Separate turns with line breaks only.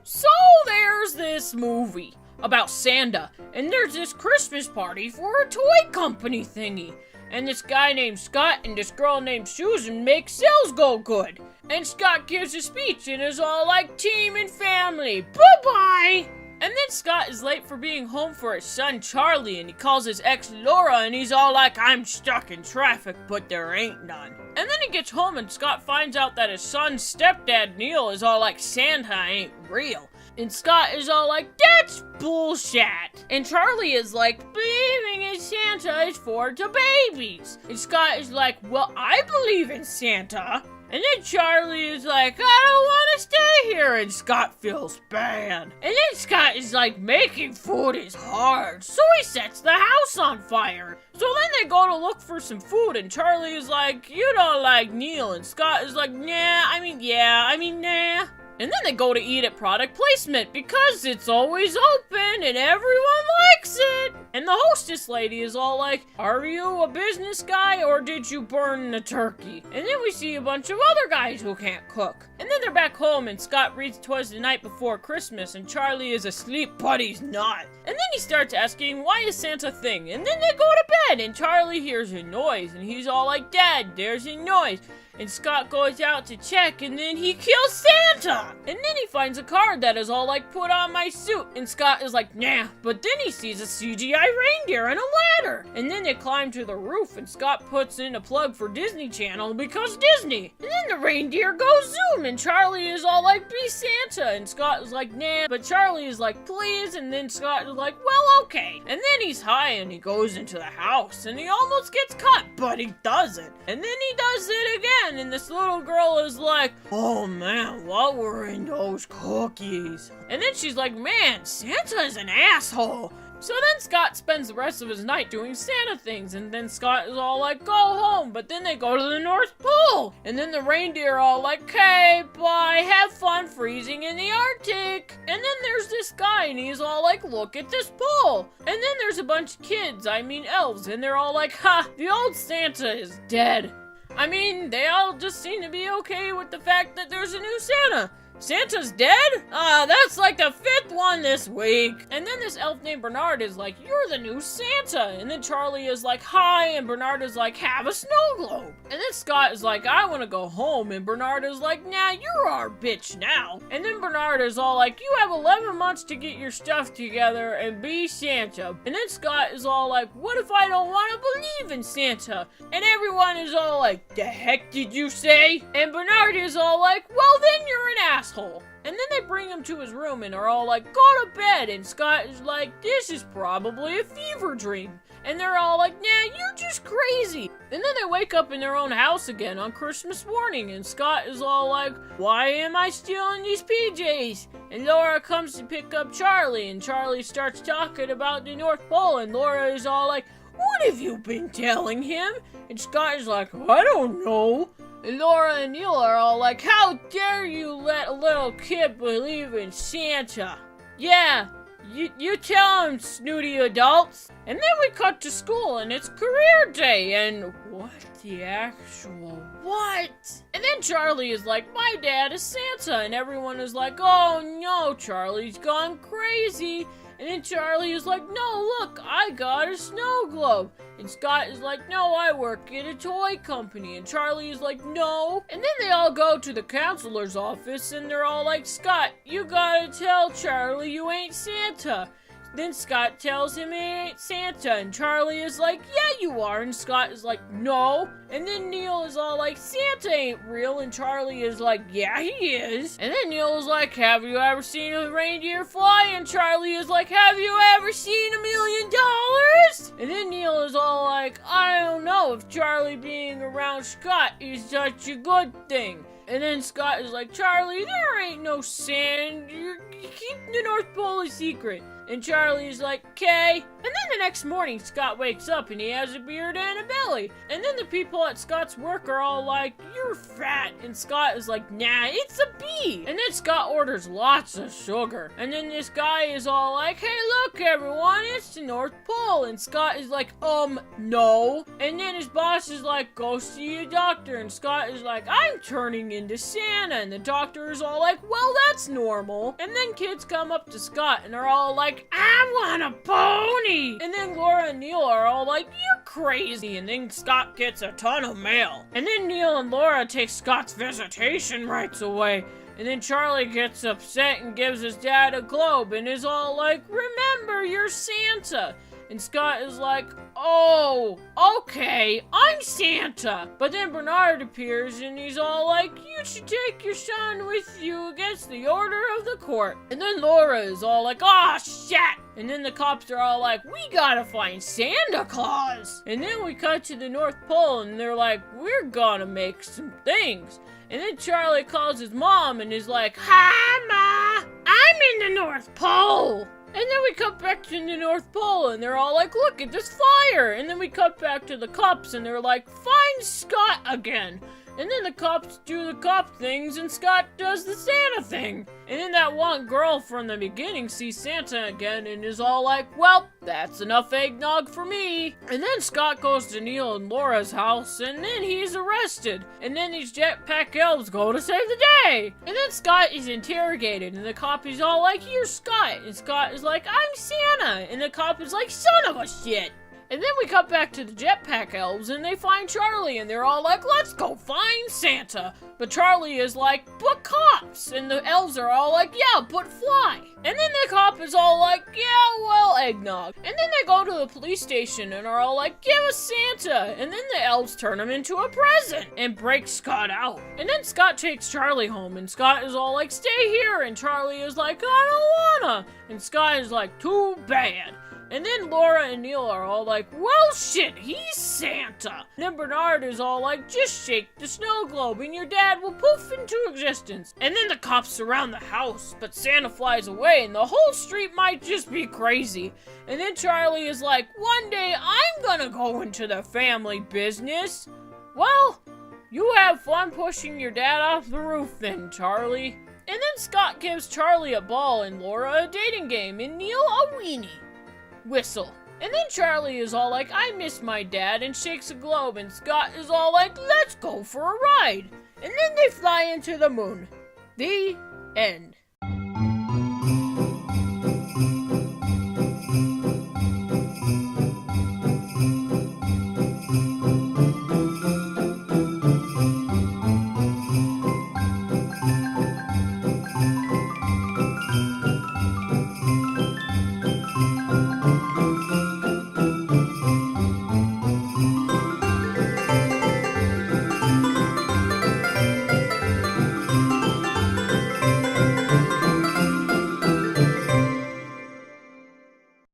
So there's this movie about Santa, and there's this Christmas party for a toy company thingy. And this guy named Scott and this girl named Susan make sales go good. And Scott gives a speech and is all like team and family. Bye-bye! And then Scott is late for being home for his son Charlie, and he calls his ex Laura, and he's all like, I'm stuck in traffic, but there ain't none. And then he gets home and Scott finds out that his son's stepdad Neil is all like, Santa ain't real. And Scott is all like, that's bullshit. And Charlie is like, believing in Santa is for the babies. And Scott is like, well, I believe in Santa. And then Charlie is like, I don't want to stay here. And Scott feels bad. And then Scott is like, making food is hard. So he sets the house on fire. So then they go to look for some food. And Charlie is like, you don't like Neil. And Scott is like, nah. And then they go to eat at product placement because it's always open and everyone likes it. And the hostess lady is all like, are you a business guy or did you burn the turkey? And then we see a bunch of other guys who can't cook. And then they're back home and Scott reads 'Twas the Night Before Christmas and Charlie is asleep, but he's not. And then he starts asking, why is Santa a thing? And then they go to bed and Charlie hears a noise and he's all like, Dad, there's a noise. And Scott goes out to check and then he kills Santa! And then he finds a card that is all like, put on my suit. And Scott is like, nah. But then he sees a CGI reindeer and a ladder. And then they climb to the roof and Scott puts in a plug for Disney Channel because Disney. And then the reindeer goes zoom and Charlie is all like, be Santa. And Scott is like, nah. But Charlie is like, please. And then Scott is like, well, okay. And then he's high and he goes into the house and he almost gets cut, but he doesn't. And then he does it again. And this little girl is like, oh man, what were in those cookies? And then she's like, man, Santa is an asshole. So then Scott spends the rest of his night doing Santa things, and then Scott is all like, go home, but then they go to the North Pole. And then the reindeer are all like, okay, bye, have fun freezing in the Arctic. And then there's this guy, and he's all like, look at this pole. And then there's a bunch of kids, elves, and they're all like, ha, the old Santa is dead. They all just seem to be okay with the fact that there's a new Santa. Santa's dead? That's like the 5th one this week. And then this elf named Bernard is like, you're the new Santa. And then Charlie is like, hi. And Bernard is like, have a snow globe. And then Scott is like, I want to go home. And Bernard is like, nah, you're our bitch now. And then Bernard is all like, you have 11 months to get your stuff together and be Santa. And then Scott is all like, what if I don't want to believe in Santa? And everyone is all like, the heck did you say? And Bernard is all like, well then you're an asshole. And then they bring him to his room and are all like, go to bed. And Scott is like, this is probably a fever dream. And they're all like, nah, you're just crazy. And then they wake up in their own house again on Christmas morning. And Scott is all like, why am I still in these PJs? And Laura comes to pick up Charlie. And Charlie starts talking about the North Pole. And Laura is all like, what have you been telling him? And Scott is like, I don't know. And Laura and Neil are all like, how dare you let a little kid believe in Santa? Yeah, you tell him, snooty adults. And then we cut to school and it's career day and what the actual what? And then Charlie is like, my dad is Santa. And everyone is like, oh no, Charlie's gone crazy. And then Charlie is like, no, look, I got a snow globe. And Scott is like, no, I work at a toy company. And Charlie is like, no. And then they all go to the counselor's office and they're all like, Scott, you gotta tell Charlie you ain't Santa. Then Scott tells him he ain't Santa, and Charlie is like, yeah, you are, and Scott is like, no. And then Neil is all like, Santa ain't real, and Charlie is like, yeah, he is. And then Neil is like, have you ever seen a reindeer fly? And Charlie is like, have you ever seen $1 million? And then Neil is all like, I don't know if Charlie being around Scott is such a good thing. And then Scott is like, Charlie, there ain't no sand. You keep the North Pole a secret. And Charlie's like, okay. And then the next morning, Scott wakes up and he has a beard and a belly. And then the people at Scott's work are all like, you're fat. And Scott is like, nah, it's a bee. And then Scott orders lots of sugar. And then this guy is all like, hey, look, everyone, it's the North Pole. And Scott is like, no. And then his boss is like, go see a doctor. And Scott is like, I'm turning into Santa. And the doctor is all like, well, that's normal. And then kids come up to Scott and are all like, I want a pony. And then Laura and Neil are all like, you're crazy. And then Scott gets a ton of mail. And then Neil and Laura take Scott's visitation rights away. And then Charlie gets upset and gives his dad a globe and is all like, remember, you're Santa. And Scott is like, oh, okay, I'm Santa. But then Bernard appears and he's all like, you should take your son with you against the order of the court. And then Laura is all like, oh, shit. And then the cops are all like, we gotta find Santa Claus. And then we cut to the North Pole and they're like, we're gonna make some things. And then Charlie calls his mom and is like, hi, Ma, I'm in the North Pole. And then we cut back to the North Pole and they're all like, look at this fire. And then we cut back to the cops and they're like, find Scott again. And then the cops do the cop things and Scott does the Santa thing. And then that one girl from the beginning sees Santa again and is all like, well, that's enough eggnog for me. And then Scott goes to Neil and Laura's house and then he's arrested. And then these jetpack elves go to save the day. And then Scott is interrogated and the cop is all like, you're Scott. And Scott is like, I'm Santa. And the cop is like, son of a shit. And then we cut back to the jetpack elves and they find Charlie and they're all like, let's go find Santa. But Charlie is like, but cops. And the elves are all like, yeah, but fly. And then the cop is all like, yeah, well, eggnog. And then they go to the police station and are all like, give us Santa. And then the elves turn him into a present and break Scott out. And then Scott takes Charlie home and Scott is all like, stay here. And Charlie is like, I don't wanna. And Scott is like, too bad. And then Laura and Neil are all like, well, shit, he's Santa. And then Bernard is all like, just shake the snow globe and your dad will poof into existence. And then the cops surround the house, but Santa flies away and the whole street might just be crazy. And then Charlie is like, one day I'm gonna go into the family business. Well, you have fun pushing your dad off the roof then, Charlie. And then Scott gives Charlie a ball and Laura a dating game and Neil a weenie. Whistle. And then Charlie is all like, I miss my dad, and shakes a globe, and Scott is all like, let's go for a ride. And then they fly into the moon. The end.